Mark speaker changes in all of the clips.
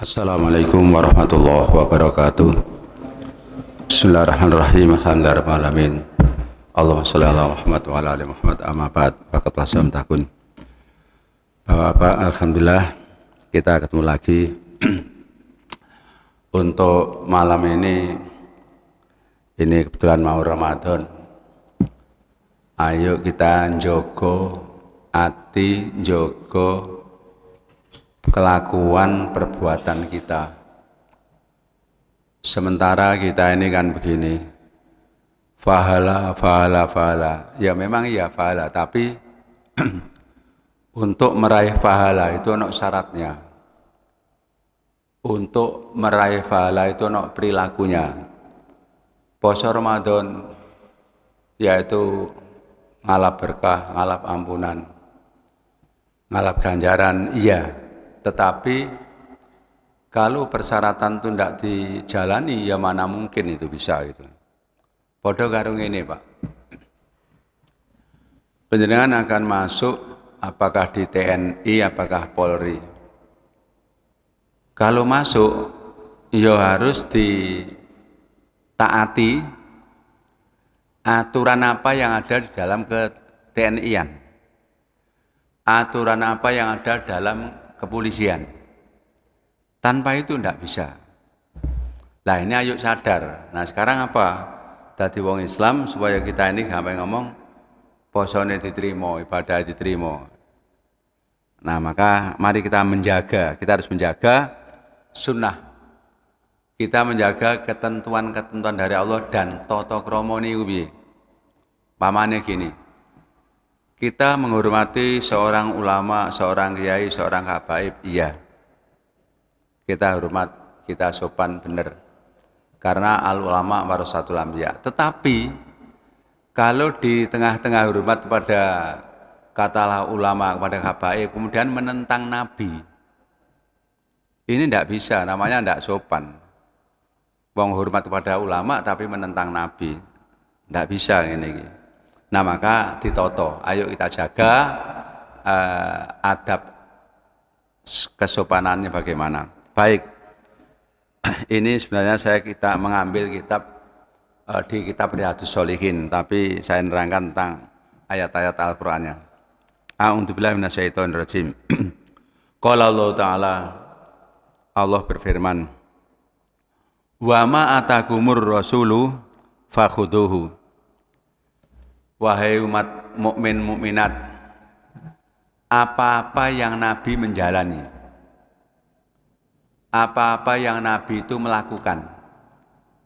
Speaker 1: Assalamualaikum warahmatullahi wabarakatuh. Bismillahirrahmanirrahim. Alhamdulillahirrahmanirrahim. Allahumma sholli ala Muhammad wa ala ali Muhammad. Amma ba'd. Faqad lasam takun. Bapak-bapak, alhamdulillah kita ketemu lagi untuk malam ini. Ini kebetulan mau Ramadan. Ayo kita njogo ati, njogo kelakuan perbuatan kita. Sementara kita ini kan begini, fahala. Ya memang iya fahala, tapi untuk meraih fahala itu ono syaratnya. Untuk meraih fahala itu ono perilakunya. Puasa Ramadan yaitu ngalap berkah, ngalap ampunan, ngalap ganjaran, iya. Tetapi kalau persyaratan itu tidak dijalani, ya mana mungkin itu bisa gitu. Podo karung ini Pak. Penjenengan akan masuk apakah di TNI, apakah Polri. Kalau masuk, ya harus ditaati aturan apa yang ada di dalam ke TNI-an. Aturan apa yang ada dalam kepolisian. Tanpa itu tidak bisa. Nah ini ayo sadar. Nah sekarang apa? Dadi wong Islam supaya kita ini gampang ngomong posone diterima, ibadah diterima. Nah maka mari kita harus menjaga sunnah. Kita menjaga ketentuan-ketentuan dari Allah dan tata krama niku piye. Pamane gini. Kita menghormati seorang ulama, seorang kiai, seorang habaib, iya. Kita hormat, kita sopan benar. Karena al-ulama warasatul anbiya. Tetapi kalau di tengah-tengah hormat kepada katalah ulama, kepada habaib, kemudian menentang nabi. Ini tidak bisa, namanya tidak sopan. Wong hormat kepada ulama tapi menentang nabi. Tidak bisa ini. Nah maka ditoto, ayo kita jaga adab kesopanannya bagaimana. Baik, ini sebenarnya kita mengambil kitab di kitab Riyadhus Shalihin, tapi saya nerangkan tentang ayat-ayat Al-Qur'annya. A'udzubillahi minasyaitonirrajim. Qala Allah Ta'ala, Allah berfirman, wa ma atakumur rasulu fakhuduhu. Wahai umat mukmin mukminat, apa-apa yang Nabi menjalani, apa-apa yang Nabi itu melakukan,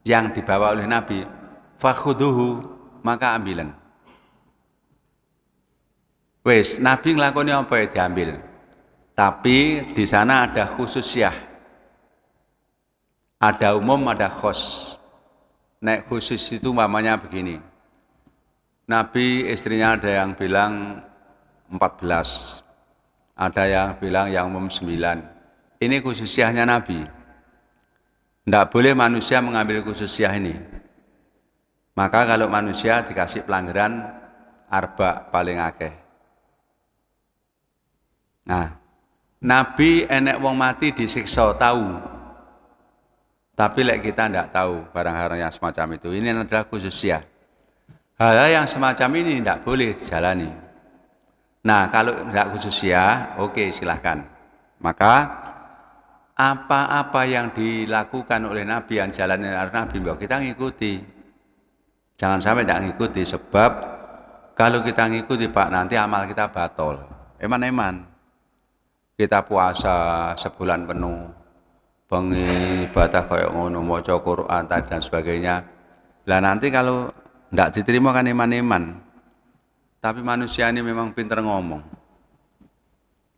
Speaker 1: yang dibawa oleh Nabi, fakhuduhu, maka ambilan. Wes, Nabi ngelakoni apa ya diambil. Tapi di sana ada khususiyah, ada umum, ada khos. Nek khusus itu mamanya begini. Nabi istrinya ada yang bilang 14, ada yang bilang yang umum 9. Ini khususiyahnya Nabi. Tidak boleh manusia mengambil khususiyah ini. Maka kalau manusia dikasih pelanggaran, arba paling akeh. Nah, Nabi enek wong mati disiksa tahu. Tapi lek kita tidak tahu barang-barang yang semacam itu. Ini adalah khususiyah. Hal yang semacam ini tidak boleh dijalani. Nah, kalau tidak khususiyah, oke silahkan. Maka apa-apa yang dilakukan oleh Nabi, yang jalannya oleh Nabi, kita ngikuti. Jangan sampai tidak ngikuti, sebab kalau kita ngikuti Pak, nanti amal kita batal. Eman-eman. Kita puasa sebulan penuh, bengi ibadah kayak ngono, maca Quran dan sebagainya. Lah nanti kalau tidak diterima kan iman-iman. Tapi manusia ini memang pintar ngomong.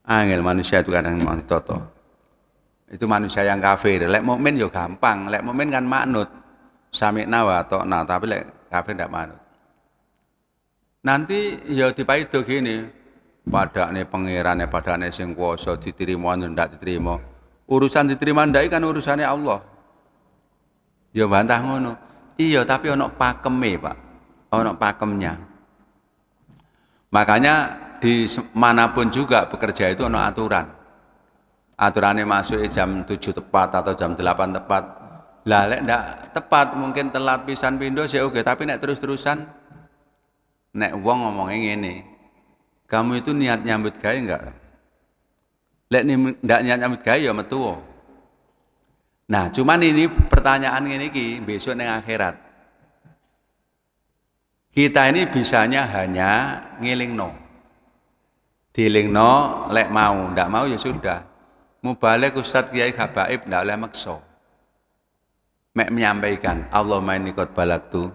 Speaker 1: Angel manusia itu kadang memang ditoto. Itu manusia yang kafir. Lek mukmin yo gampang. Lek mukmin kan maknut. Sami'na wa ta'na, tapi lek kafir tidak maknut. Nanti yo dipaido gini. Padane pangerane, padane sing kuwasa diterima ndak diterima. Urusan diterima ndak kan urusannya Allah. Yo bantah ngono. Iya, tapi ono pakeme, Pak. Ono pakemnya. Makanya di manapun juga bekerja itu ono aturan. aturannya masuk jam 7 tepat atau jam 8 tepat. Lah lek ndak tepat mungkin telat pisan pindho sih oke, tapi nek terus-terusan nek wong ngomongnya ngene, kamu itu niat nyambut gawe enggak? Lek ndak niat nyambut gawe ya metu. Nah, cuman ini pertanyaan ngene iki besok ning akhirat. Kita ini bisanya hanya ngelingno. Dilingno lek mau, ndak mau ya sudah. Mubalek Ustadz Kiai Habaib ndak oleh maksa. Mek menyampaikan, Allahumma inni qad balagtu.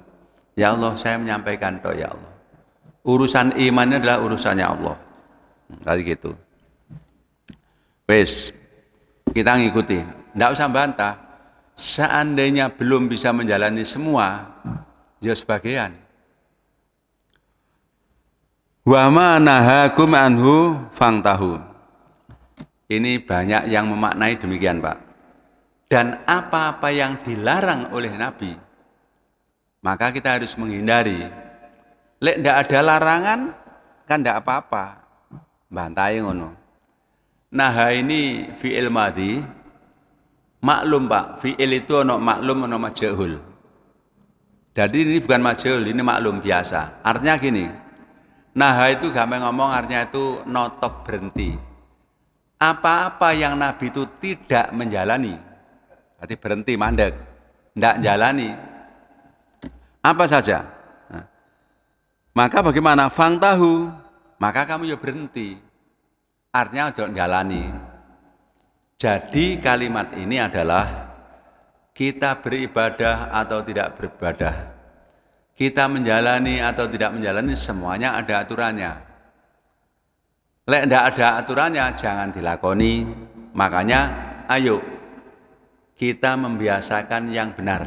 Speaker 1: Ya Allah, saya menyampaikan toh ya Allah. Urusan imannya adalah urusannya Allah. Kali gitu. Wes, kita ngikuti. Ndak usah bantah. Seandainya belum bisa menjalani semua, ya sebagian. Wa ma nahakum anhu fangtahu. Ini banyak yang memaknai demikian, Pak. Dan apa-apa yang dilarang oleh Nabi, maka kita harus menghindari. Lek ndak ada larangan, kan ndak apa-apa. Bantai ngono. Nah, ini fi'il madhi. Maklum, Pak. Fi'il itu ono maklum, ono majhul. Jadi ini bukan majhul, ini maklum biasa. Artinya gini. Nah, itu gampang ngomong artinya itu notok berhenti. Apa-apa yang Nabi itu tidak menjalani, berarti berhenti mandek, tidak jalani. Apa saja? Nah, maka bagaimana? Fangtahu, maka kamu ya berhenti. Artinya jangan jalani. Jadi kalimat ini adalah kita beribadah atau tidak beribadah, kita menjalani atau tidak menjalani, semuanya ada aturannya. Lek tidak ada aturannya jangan dilakoni. Makanya ayo kita membiasakan yang benar.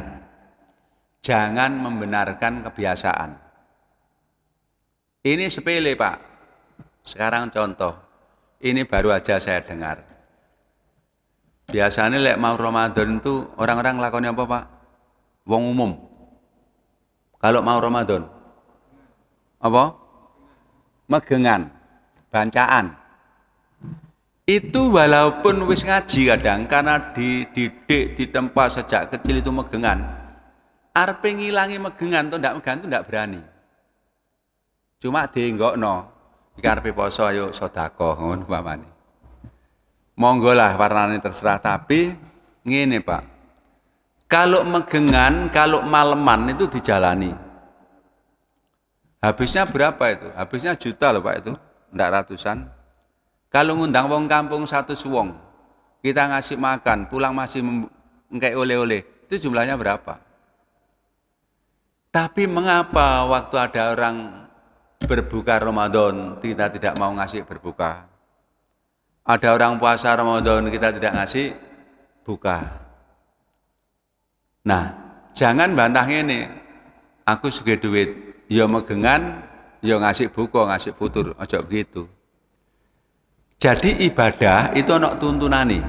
Speaker 1: Jangan membenarkan kebiasaan. Ini sepele, Pak. Sekarang contoh. Ini baru aja saya dengar. Biasanya lek mau Ramadan itu orang-orang lakonnya apa, Pak? Wong umum. Kalau mau Ramadan. Apa? Megengan. Bancaan. Itu walaupun wis ngaji kadang, karena dididik di tempat sejak kecil itu megengan, arepe ngilangi megengan atau ndak megengan itu ndak berani. Cuma dienggokno, iki arepe poso ayo sedekah ngono umpamane. Monggo lah warnane terserah, tapi ngene Pak. Kalau megengan, kalau maleman itu dijalani. Habisnya berapa itu? Habisnya juta loh Pak itu, ndak ratusan. Kalau ngundang wong kampung 100 wong, kita ngasih makan, pulang masih ngkai oleh-oleh, itu jumlahnya berapa? Tapi mengapa waktu ada orang berbuka Ramadan, kita tidak mau ngasih berbuka? Ada orang puasa Ramadan, kita tidak ngasih buka. Nah, jangan bantah ini. Aku sugih duit, ya megengan, ya ngasih buka, ngasih putur, aja begitu. Jadi ibadah itu ono tuntunane.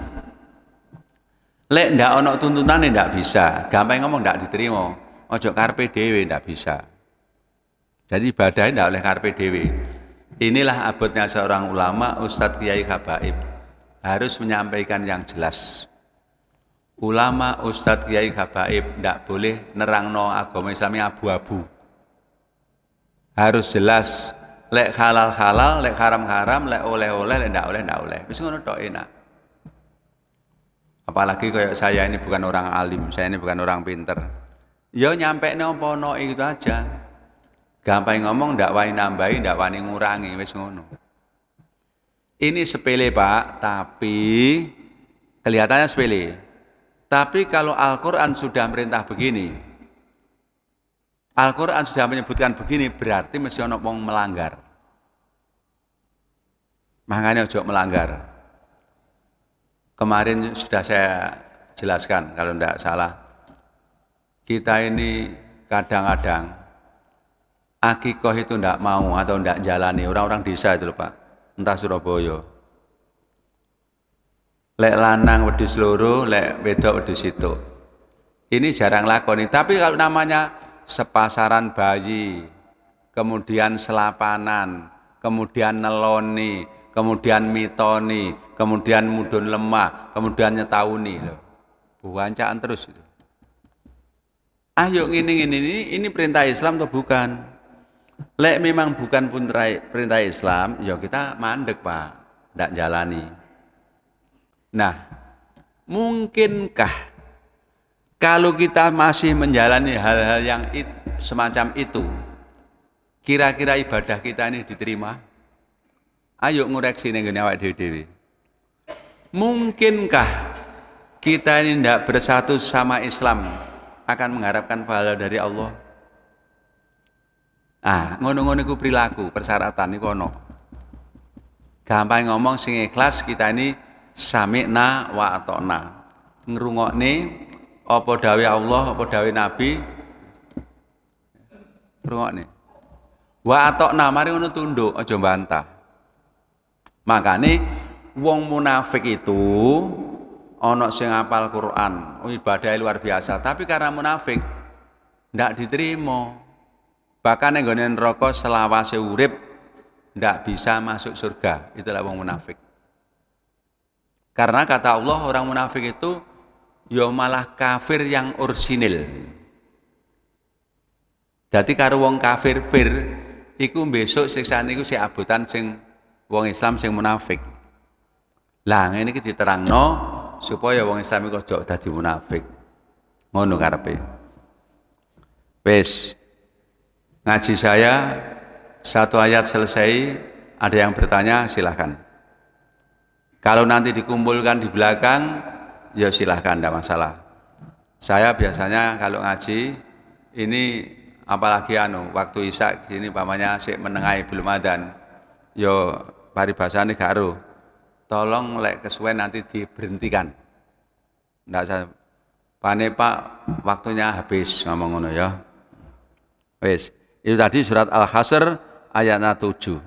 Speaker 1: Lek ndak ono tuntunane ndak bisa. Gampang ngomong ndak diterima. Ojo karepe dhewe ndak bisa. Jadi ibadah ndak oleh karepe dhewe. Inilah abotnya seorang ulama, Ustadz Kiai Habaib, harus menyampaikan yang jelas. Ulama Ustadz Kiai Habaib ndak boleh nerangno agama Islam abu-abu. Harus jelas. Lek halal-halal, lek haram-haram, lek oleh-oleh, lek ndak oleh. Wis ngono tok enak. Apalagi kayak saya ini bukan orang alim, saya ini bukan orang pinter. Ya nyampe apa-apa itu aja. Gampang ngomong, ndak wani nambahi, ndak wani ngurangi, wis ngono. Ini sepele Pak, tapi kelihatannya sepele. Tapi kalau Al-Quran sudah merintah begini, Al-Quran sudah menyebutkan begini, berarti mesti ono wong melanggar. Makanya ojo melanggar. Kemarin sudah saya jelaskan, kalau tidak salah. Kita ini kadang-kadang akikoh itu tidak mau atau tidak jalani. Orang-orang desa itu loh Pak, entah Surabaya. Lek lanang wedhus loro, lek wedok wedhus itu. Ini jarang lakoni. Tapi kalau namanya sepasaran bayi, kemudian selapanan, kemudian neloni, kemudian mitoni, kemudian mudun lemah, kemudian nyetauni loh. Buancaan terus itu. Ayo ini perintah Islam atau bukan? Lek memang bukan perintah Islam, ya kita mandek Pak, tidak jalani. Nah, mungkinkah kalau kita masih menjalani hal-hal yang semacam itu, kira-kira ibadah kita ini diterima? Ayo ngoreksi ning ngene awake dhewe. Mungkinkah kita ini tidak bersatu sama Islam akan mengharapkan pahala dari Allah? Ngono-ngono iku perilaku, persyaratan iku ono. Gampang ngomong sing ikhlas kita ini sami'na wa ata'na. Ngrungokne apa dawuh Allah, apa dawuh Nabi. Ngrungokne. Wa ata'na mari ngono tunduk, aja bantah. Makane wong munafik itu ana sing hafal Quran, ibadah luar biasa, tapi karena munafik ndak diterima. Bahkan yang nggone neraka selawase urip ndak bisa masuk surga. Itulah wong munafik. Karena kata Allah orang munafik itu ya malah kafir yang orsinil. Jadi karo wong kafir iku besok siksane iku sing abotan sing wong Islam sing munafik. Lah ngene iki diterangno supaya wong Islam iku aja dadi munafik. Ngono karepe. Wis ngaji saya satu ayat selesai, ada yang bertanya silahkan. Kalau nanti dikumpulkan di belakang, ya silahkan, tidak masalah. Saya biasanya kalau ngaji ini apalagi waktu isya ini pamannya sik menengai belum adan, yo paribasane gak ero. Tolong lek kesuwen nanti diberhentikan. Ndak saya pane Pak, waktunya habis ngomong ngono ya. Wis. Itu tadi surat Al-Hasr ayat 7.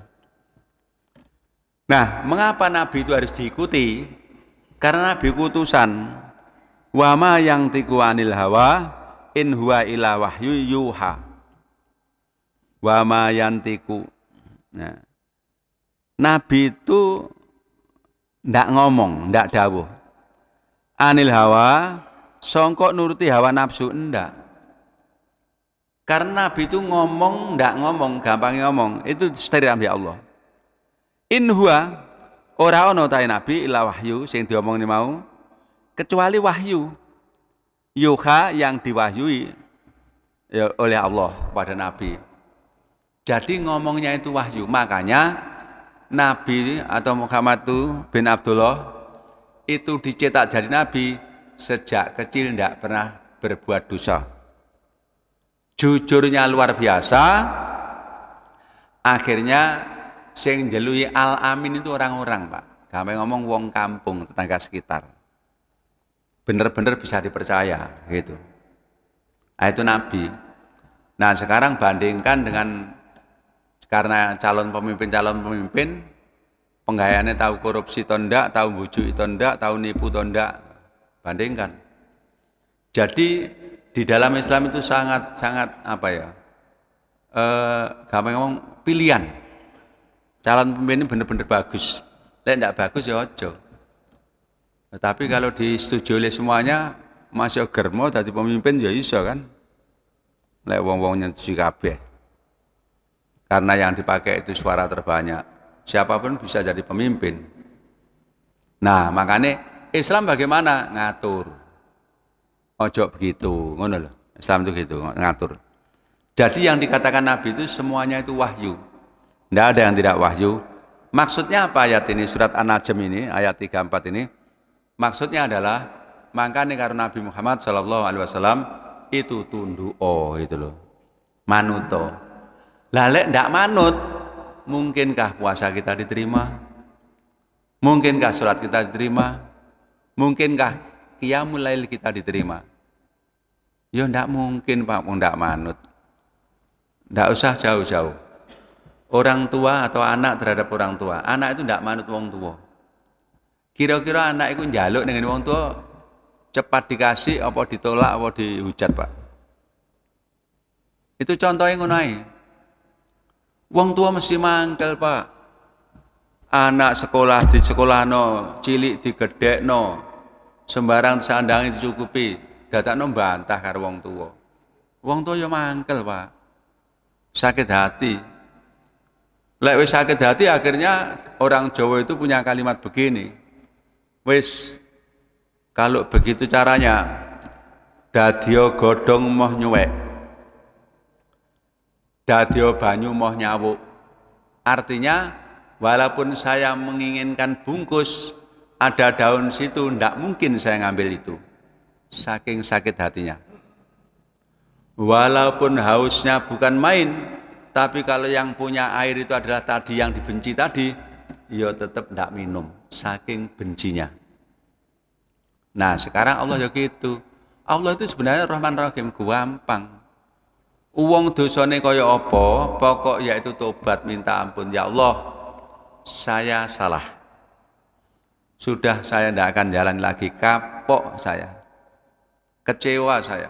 Speaker 1: Nah, mengapa Nabi itu harus diikuti? Karena Nabi utusan. Wa ma yang tiku anil hawa in huwa ila wahyu yuha. Wa ma yantiku. Nah, Nabi itu ndak ngomong, ndak dawuh. Anil hawa songkok nuruti hawa nafsu ndak. Karena Nabi itu ngomong, ndak ngomong, gampang ngomong, itu setir ambil Allah. In huwa ora ana ta Nabi ila wahyu sing diomongni mau kecuali wahyu. Yuha yang diwahyui ya, oleh Allah kepada Nabi. Jadi ngomongnya itu wahyu. Makanya Nabi atau Muhammad bin Abdullah itu dicetak jadi Nabi sejak kecil ndak pernah berbuat dosa. Jujurnya luar biasa. Akhirnya sing njelui al-amin itu orang-orang, Pak. Gampang ngomong wong kampung, tetangga sekitar. Bener-bener bisa dipercaya gitu. Itu Nabi. Nah, sekarang bandingkan dengan karena calon pemimpin penggayaannya tahu korupsi atau enggak, tahu bujuk itu enggak, tahu nipu atau enggak. Bandingkan. Jadi di dalam Islam itu sangat apa ya? Gampang ngomong pilihan. Calon pemimpin ini benar-benar bagus. Lek enggak bagus ya ojo. Tetapi kalau disetujui oleh semuanya, masih germo dadi pemimpin ya iso kan. Lek wong-wong nyetujui kabeh. Karena yang dipakai itu suara terbanyak. Siapapun bisa jadi pemimpin. Nah, makanya Islam bagaimana? Ngatur. Ojo begitu, ngono loh. Islam itu gitu, ngatur. Jadi yang dikatakan Nabi itu semuanya itu wahyu. Tidak ada yang tidak wahyu. Maksudnya apa ayat ini? Surat An-Najm ini, ayat 34 ini. Maksudnya adalah, makanya karena Nabi Muhammad SAW itu tunduk, itu loh. Manuto. Lalek tidak manut, mungkinkah puasa kita diterima? Mungkinkah sholat kita diterima? Mungkinkah qiyamul lail kita diterima? Ya tidak mungkin Pak, tidak manut. Tidak usah jauh-jauh. Orang tua atau anak terhadap orang tua. Anak itu tidak manut wong tua. Kira-kira anak itu njaluk dengan wong tua cepat dikasih apa ditolak apa dihujat Pak. Itu contohnya ngono ae. Wong tua mesti mangkel Pak. Anak sekolah di sekolahno, cilik digedhekno, sembarang sandange dicukupi, dadakno mbantah karo wong tuwa. Wong tuwa ya mangkel, Pak. Sakit hati. Lek wis sakit hati akhirnya orang Jawa itu punya kalimat begini. Wis kalau begitu caranya dadio godhong moh nyuwek. Dadio banyu moh nyawuk. Artinya walaupun saya menginginkan bungkus, ada daun situ, tidak mungkin saya ngambil itu. Saking sakit hatinya. Walaupun hausnya bukan main, tapi kalau yang punya air itu adalah tadi yang dibenci tadi, ya tetap tidak minum. Saking bencinya. Nah sekarang Allah ya gitu. Allah itu sebenarnya Rahman Rahim, gampang. Uang dosane kaya apa, pokok yaitu tobat minta ampun. Ya Allah, saya salah. Sudah saya tidak akan jalan lagi, kapok saya. Kecewa saya.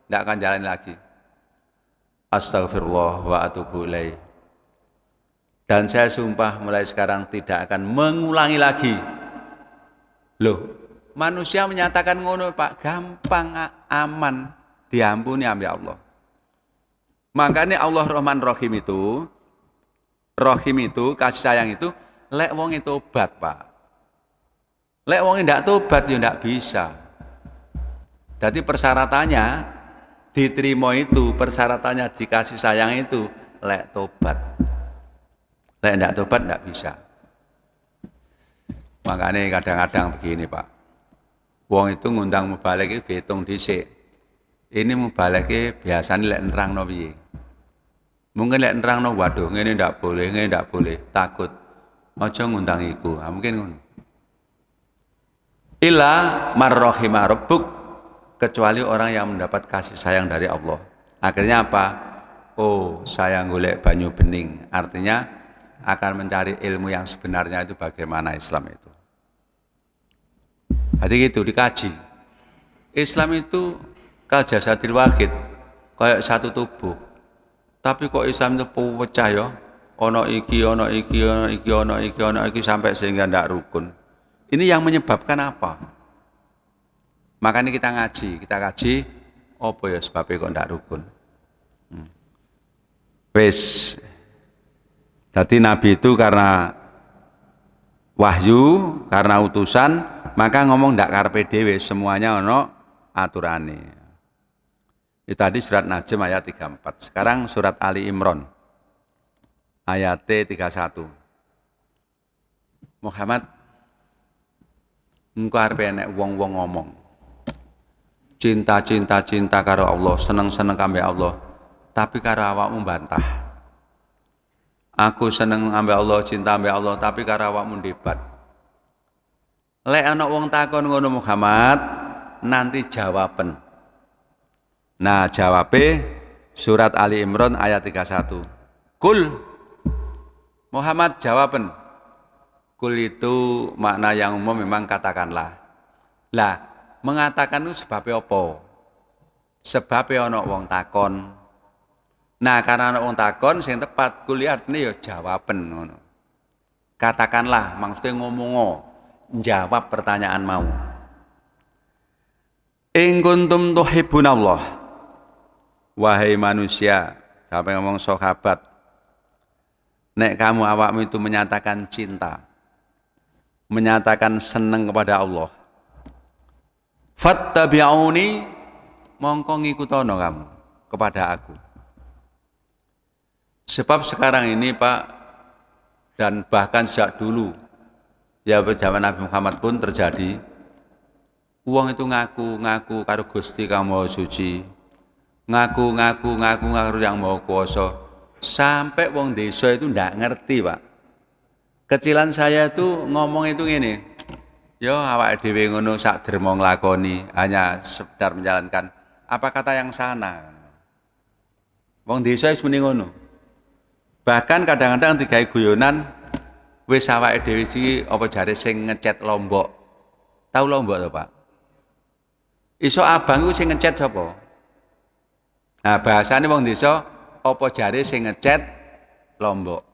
Speaker 1: Tidak akan jalan lagi. Astagfirullah wa atubu ilaih. Dan saya sumpah mulai sekarang tidak akan mengulangi lagi. Loh, manusia menyatakan ngono Pak, gampang, aman, diampuni ambil Allah. Makanya Allah Rahman Rahim itu, kasih sayang itu, lek wong itu tobat Pak. Lek wong ndak tobat ya ndak bisa. Jadi persyaratannya diterima itu, persyaratannya dikasih sayang itu, lek tobat. Lek ndak tobat ndak bisa. Makanya kadang-kadang begini Pak. Wong itu ngundang mubalik itu dihitung dhisik. Ini mubalik biasanya lek nerangno piye? Mungkin lek nerangno waduh ngene ndak boleh, takut. Aja ngundang iku. Mungkin ngono. Illa marrahima rabbuk, kecuali orang yang mendapat kasih sayang dari Allah. Akhirnya apa? Oh, saya golek banyu bening. Artinya akan mencari ilmu yang sebenarnya itu bagaimana Islam itu. Jadi gitu dikaji. Islam itu kal jasadil wahid, kayak satu tubuh. Tapi kok Islam itu pecah ya? Ono iki sampai sehingga ndak rukun. Ini yang menyebabkan apa? Makanya kita kaji, apa ya sebabnya kok ndak rukun? Wes. Jadi Nabi itu karena wahyu, karena utusan, maka ngomong ndak karepe dhewe, semuanya ono aturane. Itu tadi surat Najm ayat 34. Sekarang surat Ali Imran ayat 31. Muhammad, engko arep enek wong-wong ngomong cinta karo Allah, seneng kambe Allah, tapi karo awakmu bantah. Aku seneng ambe Allah, cinta ambe Allah, tapi karo awakmu debat. Lek ana wong takon ngono Muhammad, nanti jawaben. Nah jawabnya surat Ali Imran ayat 31. Kul, Muhammad jawaban. Kul itu makna yang umum memang katakanlah. Lah mengatakan itu sebabnya apa? Sebabnya ana wong takon. Nah karena ana wong takon sing tepat kul artine ya jawaban ngono. Katakanlah, maksudnya ngomong, jawab pertanyaan mau. In kuntum tuhibbunallah. Wahai manusia, sampai ngomong sahabat, nek kamu awakmu itu menyatakan cinta, menyatakan seneng kepada Allah, fattabi'uni, mongko ngikutono kamu kepada aku. Sebab sekarang ini Pak, dan bahkan sejak dulu, ya zaman Nabi Muhammad pun terjadi, uang itu ngaku karo Gusti kang Maha Suci, ngaku yang mau kuasa, sampai wong desa itu ndak ngerti Pak. Kecilan saya itu ngomong itu gini, yo awak dhewe ngono sak derma nglakoni, hanya sekedar menjalankan apa kata yang sana. Wong desa wis muni ngono. Bahkan kadang-kadang digawe guyonan, wis awake dhewe iki apa jare sing ngecat Lombok. Tahu Lombok to Pak? Iso abang iku sing ngecat sapa? Nah bahasanya wong desa apa jare sing ngecat Lombok.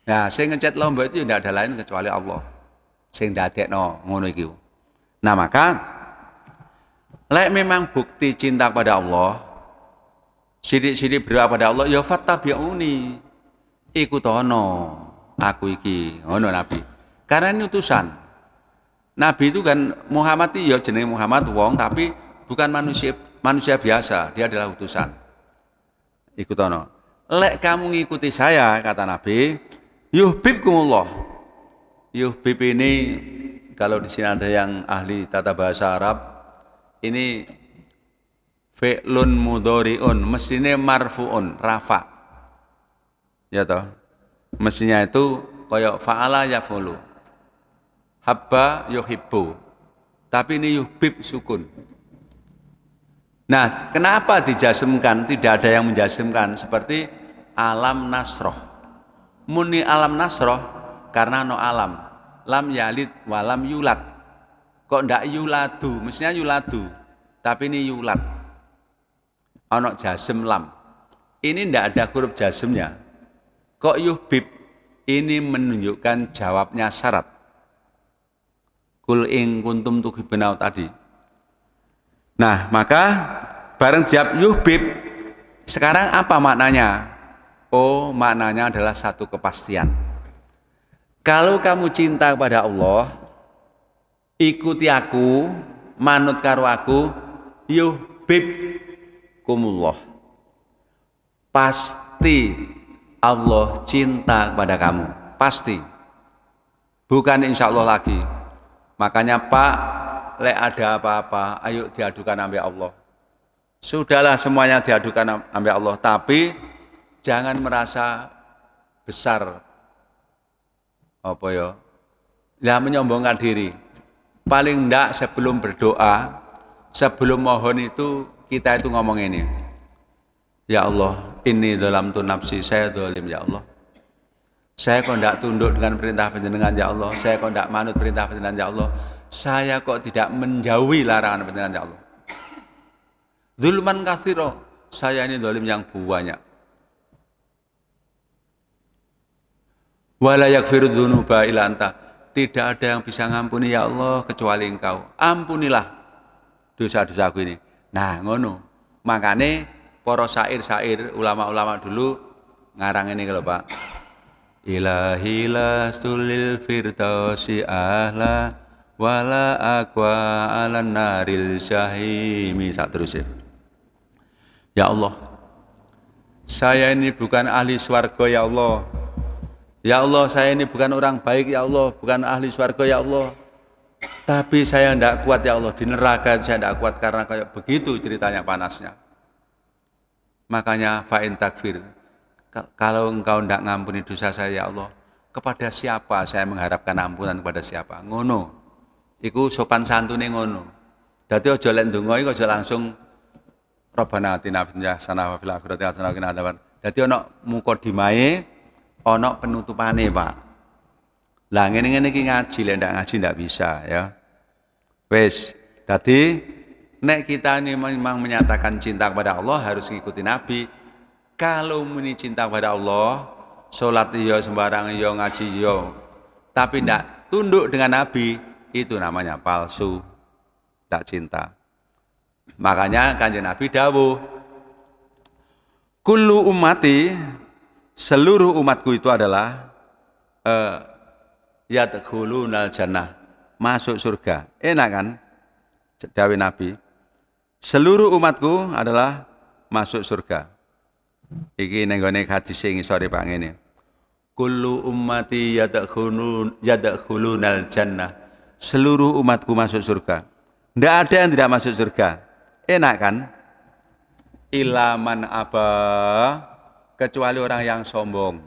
Speaker 1: Nah, sing ngecat lomba itu tidak ada lain kecuali Allah. Sing dadekno ngono iki. Nah, maka lek memang bukti cinta pada Allah, sidik-sidik berdoa pada Allah, ya fattabi'uni. Ikutono aku iki, ngono Nabi. Karena ini utusan. Nabi itu kan Muhammad itu ya jenenge Muhammad wong tapi bukan manusia biasa, dia adalah utusan. Ikutono. Lek kamu ngikuti saya, kata Nabi, yuhibbukumullah. Yuhib ini kalau di sini ada yang ahli tata bahasa Arab, ini fi'lun mudhari'un, mestinya marfu'un, rafa. Ya toh. Mestinya itu kayak fa'ala yaf'ulu. Habba yuhibbu. Tapi ini yuhib sukun. Nah, kenapa dijazmkan? Tidak ada yang menjazmkan seperti alam nasroh. Muni alam nasroh karena no alam. Lam yalid walam yulad. Kok ndak yuladu? Mestinya yuladu. Tapi ini yulad. Ono jazm lam. Ini ndak ada huruf jazmnya. Kok yuhbib? Ini menunjukkan jawabnya syarat. Kul ing kuntum tuhibbuna tadi. Nah, maka bareng jawab yuhbib, sekarang apa maknanya? Oh, maknanya adalah satu kepastian. Kalau kamu cinta kepada Allah, ikuti aku, manut karo aku, yuhibbukumullah. Pasti Allah cinta kepada kamu, pasti. Bukan insya Allah lagi. Makanya Pak, lek ada apa-apa, ayo diadukan sampai Allah. Sudahlah semuanya diadukan sampai Allah, tapi jangan merasa besar. Apa ya? Ya menyombongkan diri. Paling enggak sebelum berdoa, sebelum mohon itu kita itu ngomong ini. Ya Allah, ini dalam tu nafsi, saya zalim ya Allah. Saya kok tidak tunduk dengan perintah panjenengan ya Allah. Saya kok tidak manut perintah panjenengan ya Allah. Saya kok tidak menjauhi larangan panjenengan ya Allah. Zulman katsira, saya ini zalim yang banyak. Wala yaghfiru dzunuba illa anta. Tidak ada yang bisa ngampuni ya Allah kecuali Engkau. Ampunilah dosa-dosaku ini. Nah, ngono. Makane para syair-syair ulama-ulama dulu ngarang ini kalau Pak. Ilahi lastul firdausi ahla wala aqwa alan naril syahimi. Saterusnya. Ya Allah, saya ini bukan ahli swarga ya Allah. Ya Allah, saya ini bukan orang baik ya Allah, bukan ahli swarga ya Allah. Tapi saya tidak kuat ya Allah, di neraka saya tidak kuat karena kayak begitu ceritanya panasnya. Makanya fa'in takfir, kalau engkau tidak ngampuni dosa saya ya Allah, kepada siapa saya mengharapkan ampunan, kepada siapa? Ngono. Iku sopan santune ngono. Dadi aja lek ndonga iku aja langsung Rabbana atina fid dunya hasanah wa fil akhirati hasanah wa qina adzaban. Dadi ana mukadimahe, ana penutupane, Pak. Lah ngene-ngene iki ngaji, lek ndak ngaji ndak bisa ya. Wis, dadi nek kita ini memang menyatakan cinta kepada Allah harus ngikuti Nabi. Kalau muni cinta kepada Allah, sholat iya sembarang iya, ngaji iya, tapi ndak tunduk dengan Nabi, itu namanya palsu, tak cinta. Makanya Kanjeng Nabi dawuh, kullu ummati, seluruh umatku itu adalah yadkhulunal jannah, masuk surga. Enak kan? Dawuh Nabi, seluruh umatku adalah masuk surga. Iki ning gone hadis sing ngisore Pak ngene. Kullu ummati yadkhulunal jannah. Seluruh umatku masuk surga. Tidak ada yang tidak masuk surga. Enak kan? Ilaman aba, kecuali orang yang sombong.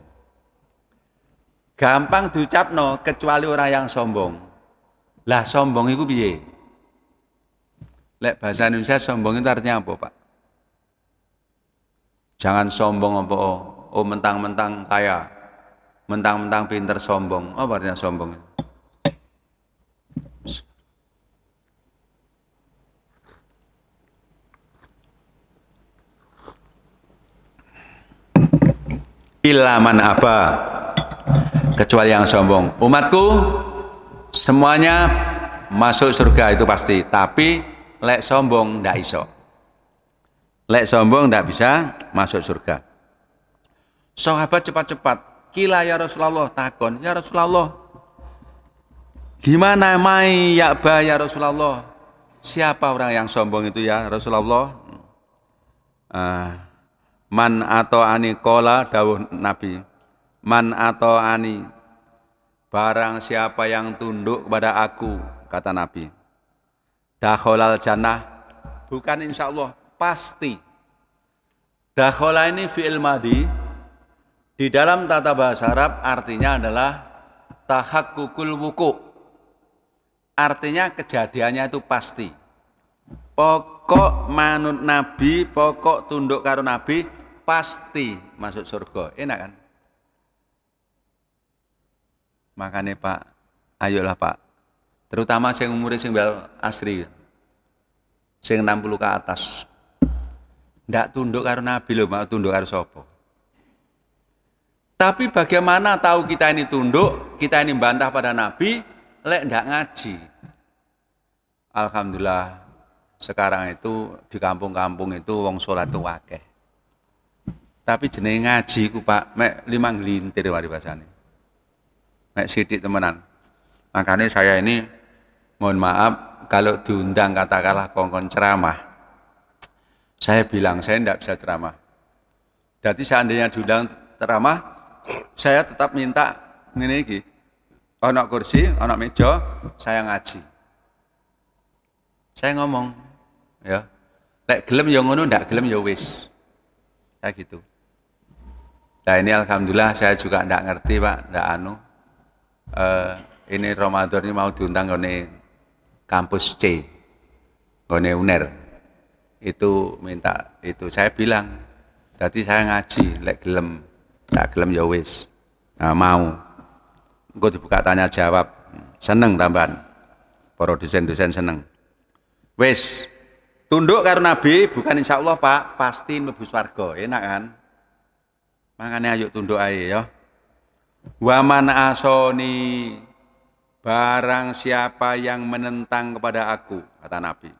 Speaker 1: Gampang diucapno, kecuali orang yang sombong. Lah sombong itu piye? Lek bahasa Indonesia sombong itu artinya apa, Pak? Jangan sombong apa? Oh mentang-mentang kaya, mentang-mentang pinter sombong. Apa artinya sombong? Ilaman apa? kecuali yang sombong. Umatku semuanya masuk surga itu pasti, tapi lek sombong ndak iso. Lek sombong ndak bisa masuk surga. Sahabat cepat-cepat, kila ya Rasulullah, takon, ya Rasulullah, gimana mai yakba ya Rasulullah? Siapa orang yang sombong itu ya Rasulullah? Man atau ani kola dawuh Nabi. Man atau ani, barang siapa yang tunduk kepada aku, kata Nabi. Dakholal jannah, bukan insya Allah, pasti. Dakhola ini fi'il madhi, di dalam tata bahasa Arab artinya adalah tahakkukul wuku. Artinya kejadiannya itu pasti. Pokok manut Nabi, pokok tunduk karo Nabi, pasti masuk surga. Enak kan? Makanya Pak, ayolah Pak. Terutama sing umure sing bel asri. Sing 60 ke atas. Ndak tunduk karo Nabi lho, mau tunduk karo sapa? Tapi bagaimana tahu kita ini tunduk, kita ini bantah pada Nabi, lek ndak ngaji. Alhamdulillah sekarang itu di kampung-kampung itu wong salat tuh akeh. Tapi jenenge ngaji ku Pak, mek 5 nglintir mari basane. Mek sithik temenan. Makanya saya ini mohon maaf kalau diundang katakanlah kongkon ceramah. Saya bilang saya tidak bisa ceramah. Jadi seandainya diundang ceramah, saya tetap minta ngene iki. Ana kursi, ana meja, saya ngaji. Saya ngomong, ya. Lek gelem ya ngono, ndak gelem ya wis. Kayak gitu. Nah ini alhamdulillah saya juga ndak ngerti Pak, ndak anu. Ini Ramadan ini mau diundang ngene kampus C, ngene UNER. Itu minta itu saya bilang. Jadi saya ngaji, lek gelem tak gelem ya wis. Nah, mau. Engko dibuka tanya jawab. Seneng tambahan. Para dosen-dosen seneng. Wis. Tunduk karo Nabi bukan insya Allah Pak, pasti mlebu swarga. Enak kan? Makanya ayo tunduk ae ya. Wa man asoni, barang siapa yang menentang kepada aku, kata Nabi.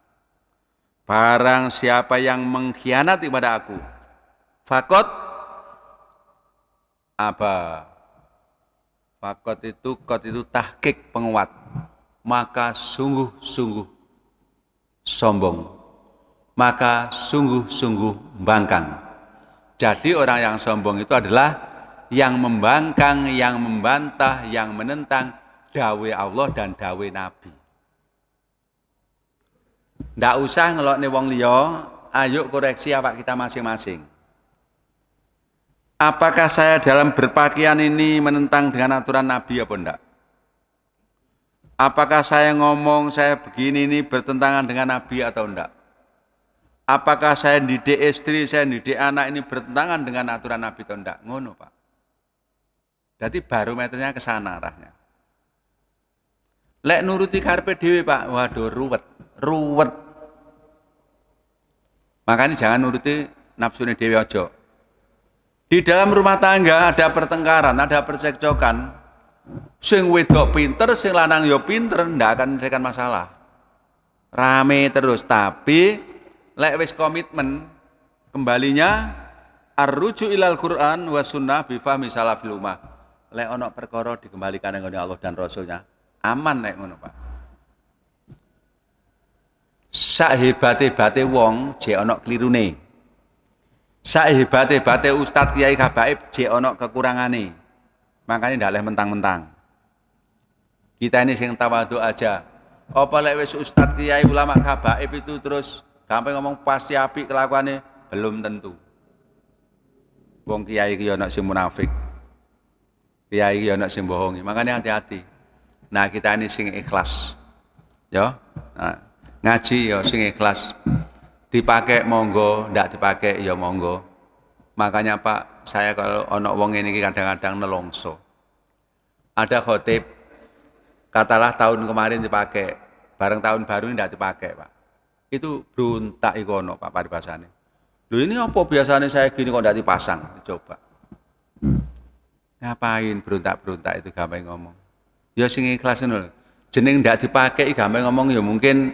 Speaker 1: Barang siapa yang mengkhianati kepada aku, fakot apa? Fakot itu, kot itu tahqiq penguat. Maka sungguh-sungguh sombong. Maka sungguh-sungguh bangkang. Jadi orang yang sombong itu adalah yang membangkang, yang membantah, yang menentang dawe Allah dan dawe Nabi. Ndak usah ngelokne wong liya, ayo koreksi awak kita masing-masing. Apakah saya dalam berpakaian ini menentang dengan aturan Nabi apa enggak? Apakah saya ngomong saya begini ini bertentangan dengan Nabi atau enggak? Apakah saya didik istri, saya didik anak ini bertentangan dengan aturan Nabi atau enggak? Ngono Pak. Jadi barometernya ke sana arahnya. Lek nuruti karepe dhewe Pak, waduh ruwet. Makanya jangan nuruti nafsune dhewe aja. Di dalam rumah tangga ada pertengkaran, ada percekcokan. Sing wedok pinter, sing lanang yo pinter, ndak akan menyelesaikan masalah. Rame terus, tapi lek wis komitmen kembalinya arruju ilal Quran wa sunnah bi fahmi salafil ummah. Lek ana perkara dikembalikan nang Allah dan Rasulnya, aman lek ngono, Pak. Sak hebate-bate wong jek ana klirune. Sak hebate-bate ustadz kiai habaib jek ana kekurangane. Makanya ndak leh mentang-mentang. Kita ini sing tawadhu aja. Apa lek wis ustadz kiai ulama habaib itu terus gampang ngomong pasti apik kelakuane, belum tentu. Wong kiai iki ana sing munafik. Kiai iki ana sing bohongi. Makanya hati-hati. Nah, kita ini sing ikhlas. Ya. Nah, ngaji ya sing ikhlas. Dipakai monggo, ndak dipakai ya monggo. Makanya Pak, saya kalau ono wong ini kadang-kadang nelongso. Ada khotib, katalah tahun kemarin dipakai, bareng tahun baru ini ndak dipakai Pak. Itu beruntak ikono Pak paribasane. Loh ini apa biasanya saya gini kok ndak dipasang? Coba. Ngapain berontak-berontak itu gampang ngomong. Ya sing ikhlas ngono. Jeneng ndak dipakai gampang ngomong ya mungkin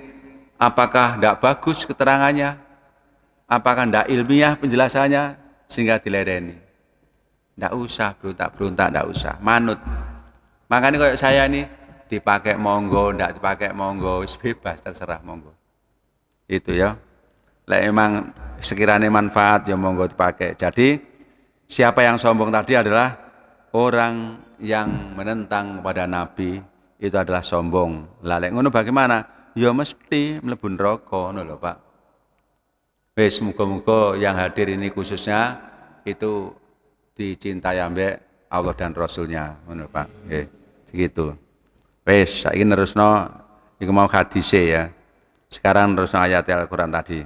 Speaker 1: apakah ndak bagus keterangannya, apakah ndak ilmiah penjelasannya sehingga dilereni. Ndak usah berontak-berontak, ndak usah. Manut. Makanya kayak saya ini dipakai monggo, ndak dipakai monggo, bebas terserah monggo. Itu ya. Lek emang sekiranya manfaat ya monggo dipakai. Jadi siapa yang sombong tadi adalah orang yang menentang kepada Nabi, itu adalah sombong. Lah lek ngono bagaimana? Ya mesti mlebu neraka ngono lho, Pak. Wis muga-muga yang hadir ini khususnya itu dicintai ambek Allah dan Rasulnya ngono, Pak. Nggih, begitu. Wis saiki nerusno iku mau hadise ya. Sekarang nerusno ayat Al-Qur'an tadi.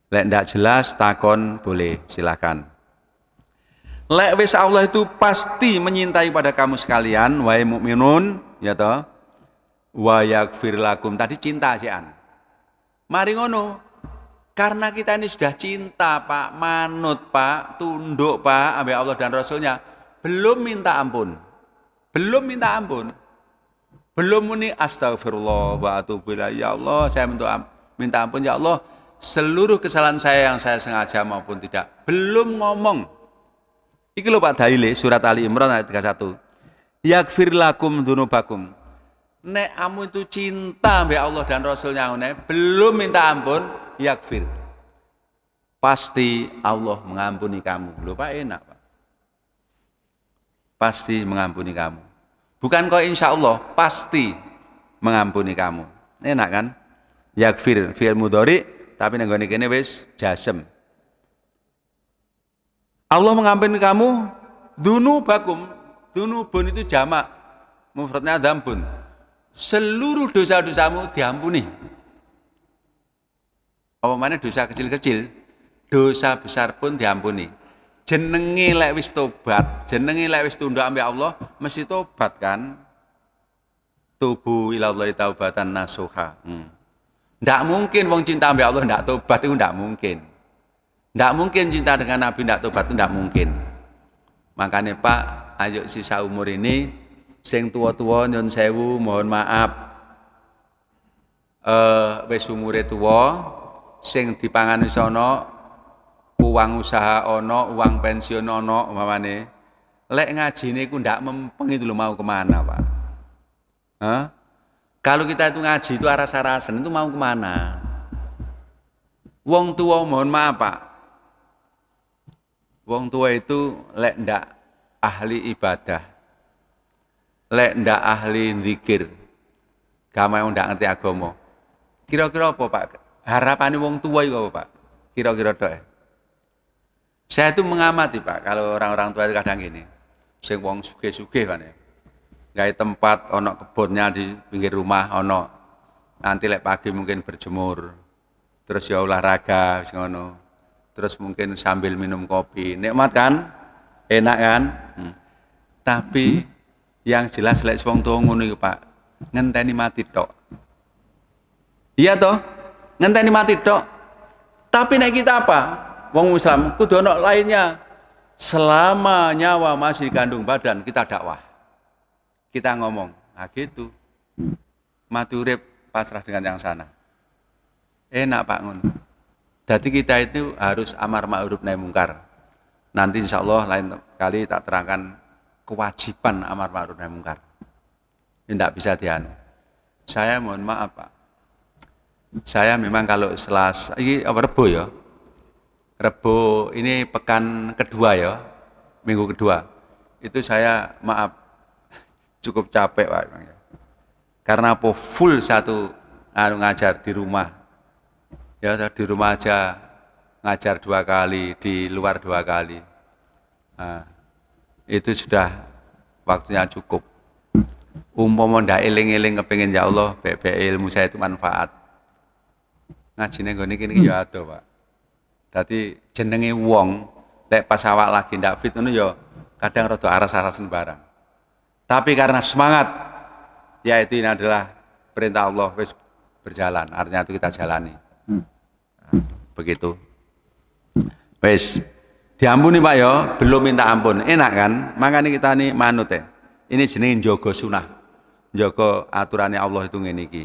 Speaker 1: Lek ndak jelas takon boleh, silakan. Lek wis Allah itu pasti menyintai pada kamu sekalian, wahai mukminun, ya toh. Wa yaghfir lakum tadi cinta sian. Mari ngono. Karena kita ini sudah cinta, Pak, manut, Pak, tunduk, Pak, ambek Allah dan Rasulnya, belum minta ampun. Belum minta ampun. Belum muni astagfirullah wa atubu ilaih. Ya Allah, saya minta ampun ya Allah. Seluruh kesalahan saya yang saya sengaja maupun tidak. Belum ngomong. Iki lho Pak dalile surat Ali Imran ayat 31. Yaghfir lakum dzunubakum. Nek kamu itu cinta mbek Allah dan Rasulnya ngene, belum minta ampun, yaghfir. Pasti Allah mengampuni kamu. Lho Pak enak, Pak. Pasti mengampuni kamu. Bukan kok insya Allah, pasti mengampuni kamu. Enak kan? Yaghfir fi'il mudhari tapi nang gone kene wis jasem. Allah mengampuni kamu dzunubakum. Dzunubun itu jamak. Mufradnya dzambun. Seluruh dosa-dosamu diampuni. Apa mana dosa kecil-kecil, dosa besar pun diampuni. Jenenge lek wis tobat, jenenge lek wis tunduk ambek Allah, mesti tobat kan? Tubu ilallahi taubatan nasuha. Ndak mungkin wong cinta ambek Allah ndak tobat itu ndak mungkin. Ndak mungkin cinta dengan Nabi ndak tobat itu ndak mungkin. Makanya Pak, ayo sisa umur ini sing tua-tua nyun sewu mohon maaf. Wis umure tuwa, sing dipangan wis ana, uang usaha ana, uang pensiun ana umpamane. Lek ngajine ku ndak mempeng itu lho mau kemana, Pak? Hah? Kalau kita itu ngaji itu aras-arasan itu mau kemana? Wong tua mohon maaf Pak. Wong tua itu lek ndak ahli ibadah, lek ndak ahli zikir, gama yang ndak ngerti agama. Kira-kira apa Pak? Harapannya wong tua itu apa Pak? Kira-kira tok. Saya itu mengamati Pak, kalau orang-orang tua itu kadang gini, sing wong sugih-sugih kan ya. Gawe tempat ono kebunnya di pinggir rumah ono. Nanti lek pagi mungkin berjemur. Terus ya olahraga wis ngono. Terus mungkin sambil minum kopi. Nikmat kan? Enak kan? Tapi yang jelas lek wong tuwa ngono iku Pak, ngenteni mati tok. Iya toh? Ngenteni mati tok. Tapi nek kita apa? Wong Islam kudu ono lainnya. Selama nyawa masih dikandung badan kita dakwah. Kita ngomong, nah gitu. Mati urip pasrah dengan yang sana. Enak Pak Ngun. Jadi kita itu harus amar ma'ruf nahi mungkar. Nanti insya Allah lain kali tak terangkan kewajiban amar ma'ruf nahi mungkar. Ini tidak bisa dianu. Saya mohon maaf Pak. Saya memang kalau Selasa, ini apa Rebo ya? Rebo ini pekan kedua ya, minggu kedua. Itu saya maaf. Cukup capek Pak. Karena apa? Full satu ngajar di rumah. Ya di rumah aja ngajar 2 kali, di luar 2 kali. Nah, itu sudah waktunya cukup. Umpama ndak eling-eling kepengin ya Allah, bebek ilmu saya itu manfaat. Ngajine nggone kene ya ada Pak. Dadi jenenge wong lek pas awak lagi ndak fit ngono ya kadang rada aras-arasen barang. Tapi karena semangat, yaitu ini adalah perintah Allah wis berjalan, artinya itu kita jalani. Begitu. Wis, Diampuni Pak ya, belum minta ampun. Enak kan? Makanya kita nih manut ya. Ini jenenge njaga sunah. Njaga aturannya Allah itu ngene iki.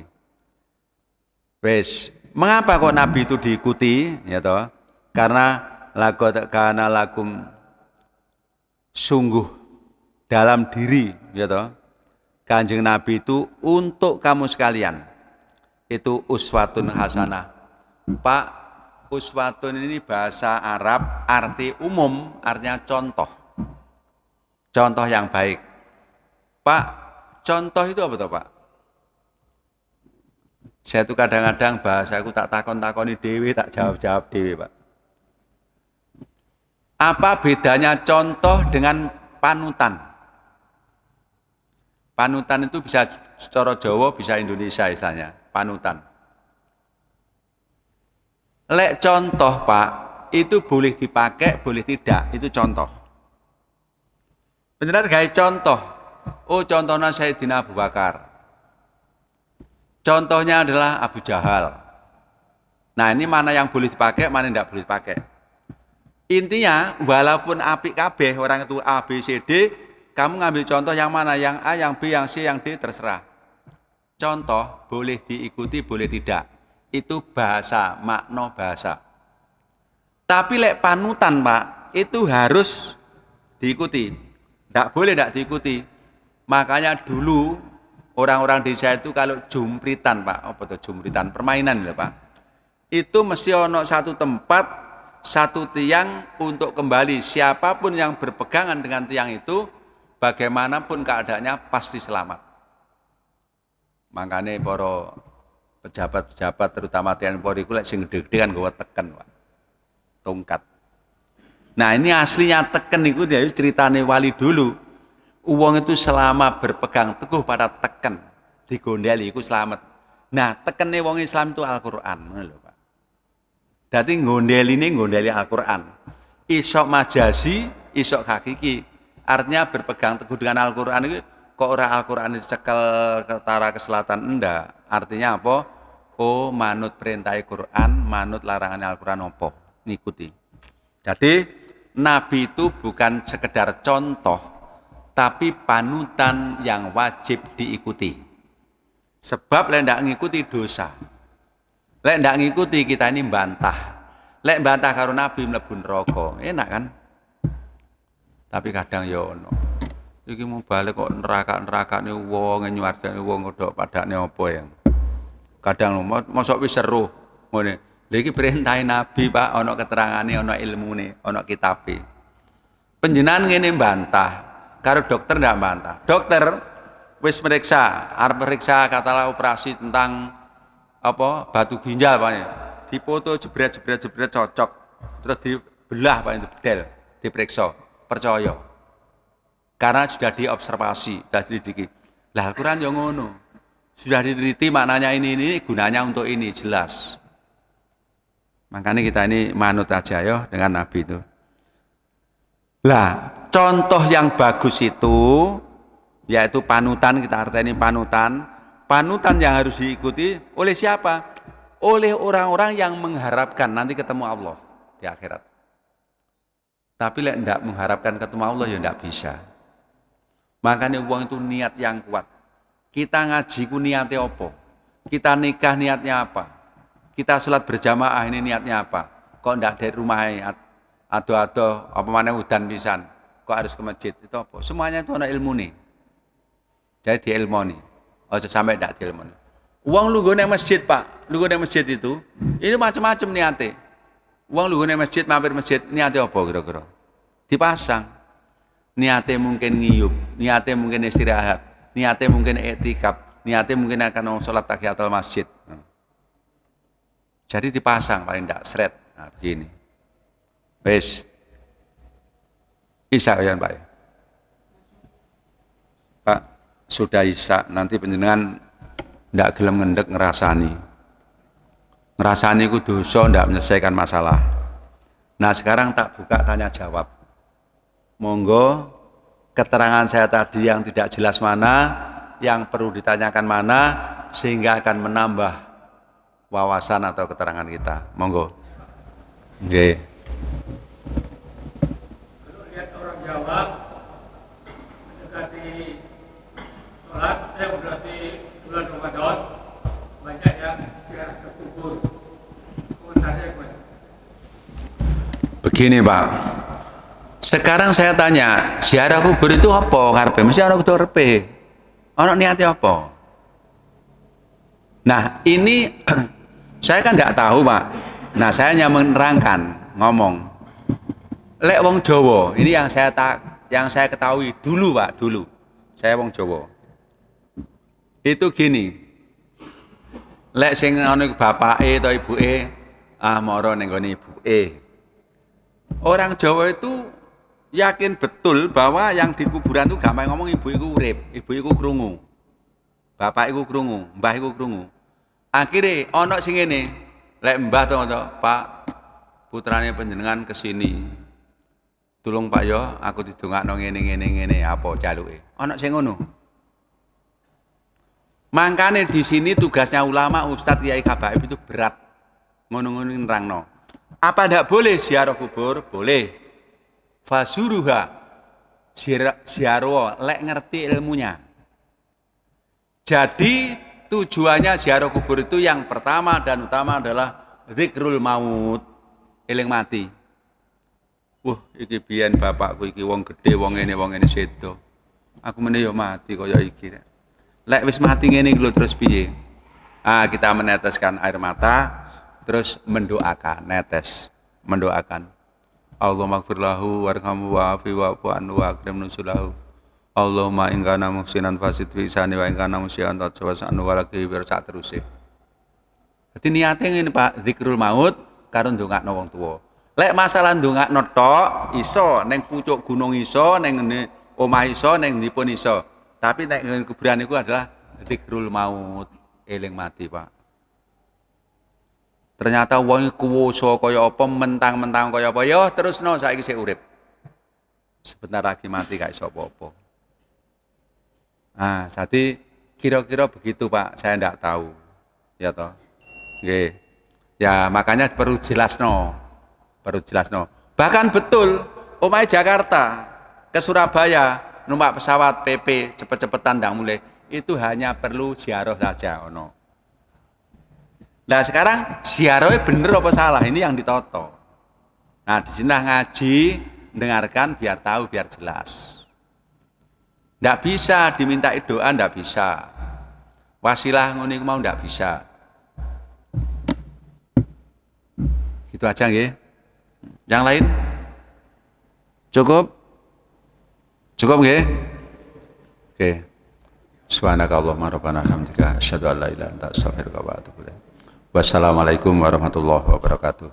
Speaker 1: Wes, mengapa kok Nabi itu diikuti ya toh? Karena laqad kana lakum, sungguh dalam diri ya toh. Kanjeng Nabi itu untuk kamu sekalian. Itu uswatun hasanah. Pak, uswatun ini bahasa Arab, arti umum, artinya contoh. Contoh yang baik. Pak, contoh itu apa toh Pak? Saya tuh kadang-kadang bahasaku tak takon-takoni dewe, tak jawab-jawab dewe Pak. Apa bedanya contoh dengan panutan? Panutan itu bisa secara Jawa, bisa Indonesia istilahnya, panutan. Lek contoh Pak, itu boleh dipakai, boleh tidak, itu contoh. Beneran gaya contoh. Oh contohnya Sayyidina Abu Bakar. Contohnya adalah Abu Jahal. Nah ini mana yang boleh dipakai, mana yang tidak boleh dipakai. Intinya walaupun apik kabeh orang itu A, B, C, D, kamu ngambil contoh yang mana, yang A, yang B, yang C, yang D, terserah. Contoh boleh diikuti, boleh tidak. Itu bahasa, makna bahasa. Tapi lek panutan Pak, itu harus diikuti. Tidak boleh tidak diikuti. Makanya dulu orang-orang desa itu kalau jumpritan Pak, apa itu jumpritan, permainan ya Pak. Itu mesti ono satu tempat, satu tiang untuk kembali. Siapapun yang berpegangan dengan tiang itu, bagaimanapun keadaannya pasti selamat. Makanya para pejabat-pejabat terutama TNI Polri ku lek sing gede-gede kan gawa teken Pak. Tongkat. Nah, ini aslinya teken itu dia ceritane wali dulu. Uang itu selama berpegang teguh pada teken digondeli iku selamat. Nah, tekene wong Islam itu Al-Qur'an, ngono lho Pak. Dadi gondeline gondeli Al-Qur'an. Isok majazi, isok hakiki. Artinya berpegang teguh dengan Al-Qur'an itu kok ora Al-Qur'an dicekel ke utara ke selatan, enggak. Artinya apa? Oh, manut perintah Al-Qur'an, manut larangan Al-Qur'an apa? Ngikuti. Jadi Nabi itu bukan sekedar contoh, tapi panutan yang wajib diikuti. Sebab lek ndak ngikuti dosa. Lek ndak ngikuti kita ini bantah. Lek bantah karo Nabi mlebu neraka. Enak kan? Tapi kadang ya ono. Iki mau balik kok neraka-nerakane wong, nyuwargane wong kodok padane apa ya. Kadang mosok wis seru ngene. Lha iki perintah Nabi Pak, ana keterangane, ana ilmune, ana kitabe. Panjenengan ngene mbantah, karo dokter ndak mbantah. Dokter wis meriksa, arep meriksa katalah operasi tentang apa? Batu ginjal Pak. Dipoto jebret cocok. Terus dibelah Pak itu bedel, diperiksa. Percaya. Karena sudah diobservasi, sudah diselidiki. Lah Al-Qur'an yo ngono. Sudah diteliti maknanya ini gunanya untuk ini jelas. Makanya kita ini manut aja ya dengan Nabi itu. Lah, contoh yang bagus itu yaitu panutan, kita artinya panutan. Panutan yang harus diikuti oleh siapa? Oleh orang-orang yang mengharapkan nanti ketemu Allah di akhirat. Tapi lek ndak mengharapkan ketemu Allah ya ndak bisa. Makanya uang itu niat yang kuat. Kita ngaji ku niatnya apa? Kita nikah niatnya apa? Kita sholat berjamaah ini niatnya apa? Kok ndak dari rumahnya ado-ado apa mana udan pisan? Kok harus ke masjid? Itu apa? Semuanya itu ada ilmu nih. Jadi diilmoni. Oh sampai ndak diilmoni. Uang lu gone masjid Pak, lu gone masjid itu, ini macam-macam niatnya. Uang lu gone masjid, mampir masjid, niatnya apa kira-kira? Dipasang. Niatnya mungkin ngiyup, niatnya mungkin istirahat, niatnya mungkin etikaf, niatnya mungkin akan sholat tahiyatul masjid. Jadi dipasang paling tidak seret. Nah, begini. Wes. Isa ya Pak. Pak, sudah isa, nanti panjenengan ndak gelem ngendek ngerasani. Ngerasani ku dosa ndak menyelesaikan masalah. Nah, sekarang tak buka tanya jawab. Monggo keterangan saya tadi yang tidak jelas mana, yang perlu ditanyakan mana, sehingga akan menambah wawasan atau keterangan kita. Monggo. Nggih. Begini Pak, sekarang saya tanya, ziarah kubur itu apa karepe? Mesti ana kudu karepe. Ana niatnya apa? Nah, ini saya kan nggak tahu Pak. Nah, saya hanya menerangkan, ngomong. Lek wong Jawa, ini yang saya ketahui dulu Pak, dulu. Saya wong Jawa. Itu gini. Lek sing ana bapake atau ibuke mara ning gone ibuke. Orang Jawa itu yakin betul bahwa yang di kuburan itu gampang ngomong ibu iku urip, ibu iku krungu. Bapak iku krungu, mbah iku krungu. Akhirnya ana sing ngene, lek mbah to Pak, putrane panjenengan kesini. Tulung Pak yo, aku didongakno ngene apa jaluke. Ana sing ngono. Mangkane di sini tugasnya ulama, ustadz, kiai, habaib itu berat. Ngono-ngono nerangno. Apa tidak boleh ziarah kubur? Boleh. Fasuruha ziarah lek ngerti ilmunya. Jadi tujuannya ziarah kubur itu yang pertama dan utama adalah zikrul maut, eling mati. Wah, iki biyen bapakku iki wong gede, wong ngene sedo. Aku meneh yo mati kaya iki. Lek wis mati ngene iki lho terus piye? Kita meneteskan air mata, terus mendoakan, mendoakan. Allahumma ighfir lahu warhamhu wa'afi wa'fu anhu wa akrim nusulahu. Allahumma in kana muhsinan fasid fi sani wa in kana musyi'an tajawaz anhu wa laki bir sak teruse. Dadi niate ngene Pak, zikrul maut karo ndongakno wong tuwa. Lek masalah ndongakno tok iso ning pucuk gunung iso, ning omah iso, ning ndipun iso. Tapi nek kuburan iku adalah zikrul maut, eling mati Pak. Ternyata wong kuwoso kaya apa, mentang-mentang kaya apa, ya terusno saiki sik urip. Sebentar lagi mati gak iso apa-apa. Jadi kira-kira begitu Pak, saya ndak tahu. Ya toh. Nggih. Ya makanya perlu jelasno. Bahkan betul, omahe Jakarta ke Surabaya numpak pesawat PP cepet-cepetan ndang mulai itu hanya perlu ziarah saja ono. Nah sekarang ziarahnya bener apa salah? Ini yang ditoto. Nah di sini ngaji, dengarkan biar tahu, biar jelas. Ndak bisa diminta doa, ndak bisa. Wasilah ngono iku mau ndak bisa. Gitu aja nggih. Yang lain? Cukup? Cukup nggih? Oke. Subhanakallahumma rabbana hamdika asyhadu an la ilaha illa anta astaghfiruka wa atubu ilaik. Wassalamualaikum warahmatullahi wabarakatuh.